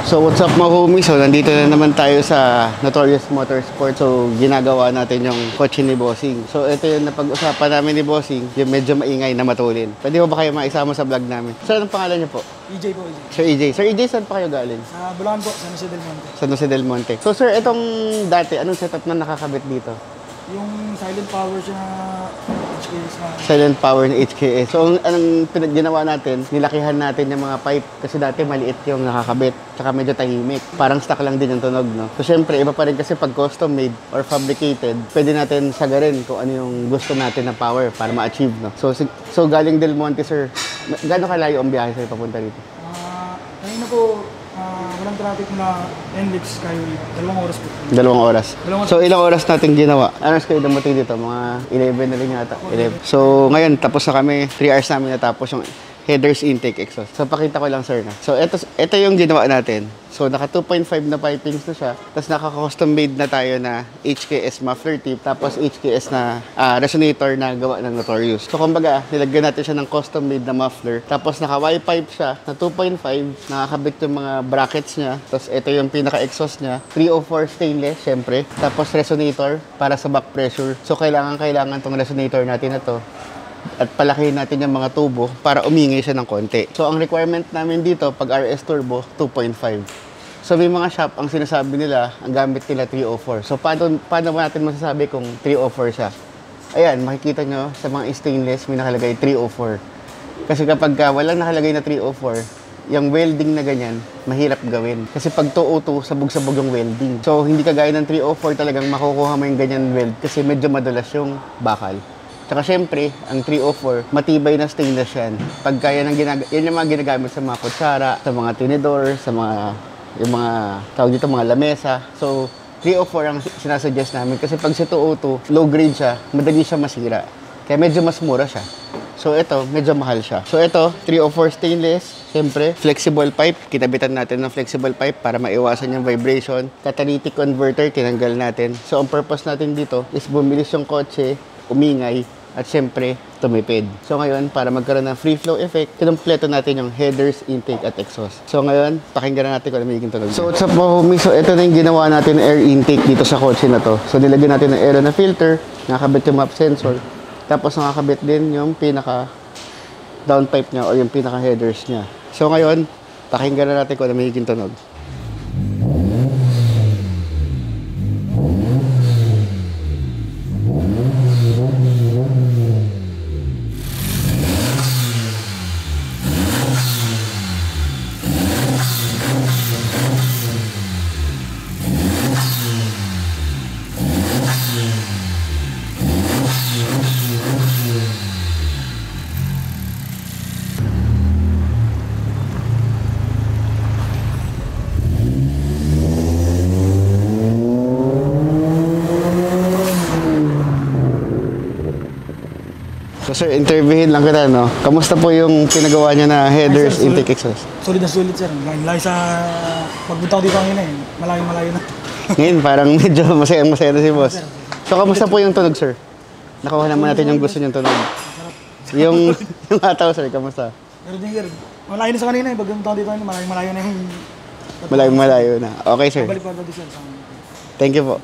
So what's up mga homies? So nandito na naman tayo sa Notorious Motorsport. So ginagawa natin yung kotse ni Bossing. So ito yung napag-usapan namin ni Bossing, yung medyo maingay na matulin. Pwede mo ba kayo maisama sa vlog namin? Sir, anong pangalan niyo po? EJ po, EJ. Sir EJ. Sir EJ, saan pa kayo galing? Sa Bulacan po, San Jose del Monte. San Jose del Monte. So sir, itong dati, anong setup na nakakabit dito? Yung silent power siya na HKS na... Silent power ng HKS. So anong ginawa natin, nilakihan natin yung mga pipe. Kasi dati maliit yung nakakabit. Tsaka medyo tahimik. Parang stock lang din yung tunog, no? So syempre, iba pa rin kasi pag custom made or fabricated, pwede natin sagarin kung ano yung gusto natin na power para ma-achieve, no? So galing Del Monte, sir, gaano kalayo ang biyahe sa'yo papunta rito? Kanina po, walang traffic na NLEX Skyway. 2 oras po. 2 oras. So ilang oras natin ginawa? Ano kayo dumating dito? Mga 11 na rin yata. 11. So ngayon, tapos na kami. 3 hours namin natapos yung headers, intake, exhaust. So pakita ko lang sir na. So ito yung ginawa natin. So naka 2.5 na pipings na siya. Tapos naka-custom made na tayo na HKS muffler tip. Tapos HKS na resonator na gawa ng Notorious. So kumbaga, nilagyan natin siya ng custom made na muffler. Tapos naka-Y pipe siya na 2.5. Nakakabit yung mga brackets niya. Tapos ito yung pinaka-exhaust niya. 304 stainless, syempre. Tapos resonator para sa back pressure. So kailangan tong resonator natin na to. At palakihin natin yung mga tubo para umingay siya ng konti. So, ang requirement namin dito, pag RS Turbo, 2.5. So, may mga shop, ang sinasabi nila, ang gamit nila 304. So, paano ba natin masasabi kung 304 siya? Ayan, makikita nyo sa mga stainless, may nakalagay 304. Kasi kapag walang nakalagay na 304, yung welding na ganyan, mahirap gawin. Kasi pag 202, sabog-sabog yung welding. So, hindi kagaya ng 304, talagang makukuha mo yung ganyan weld kasi medyo madulas yung bakal. Tsaka syempre, ang 304, matibay na stainless yan. Pagka yan yung mga ginagamit sa mga kutsara, sa mga tinidor, sa yung mga, tawag dito, mga lamesa. So, 304 ang sinasuggest namin kasi pag si 202, low grade siya, madali siya masira. Kaya medyo mas mura siya. So, ito, medyo mahal siya. So, ito, 304 stainless, syempre, flexible pipe. Kinabitan natin ng flexible pipe para maiwasan yung vibration. Catalytic converter, tinanggal natin. So, ang purpose natin dito is bumilis yung kotse, umingay, at syempre, tumipid. So ngayon, para magkaroon ng free flow effect, kinumpleto natin yung headers, intake, at exhaust. So ngayon, pakinggan na natin kung ano magiging tunog. So what's up mga homies? So ito na yung ginawa natin air intake dito sa kotse na to. So nilagyan natin ng air na filter, nakakabit yung map sensor, tapos nakakabit din yung pinaka downpipe niya o yung pinaka headers niya. So ngayon, pakinggan na natin kung ano magiging tunog. So sir, interviewin lang kita, no? Kamusta po yung pinagawa niya na headers, Ay, sir, intake, exhaust? Solid na solid, sir. Layo sa... Pagpunta ko dito kanina eh. Malayo na. Ngayon, parang medyo masaya na si boss. So, kamusta po yung tunog, sir? Nakuha naman natin yung gusto niyong tunog. Yung ataw, sir, kamusta? Pero din, sir. Malayo na sa kanina eh. Pagpunta ko dito kanina, malayo na yung... Malayo na. Okay, sir. Balik pa dito, sir. Thank you po.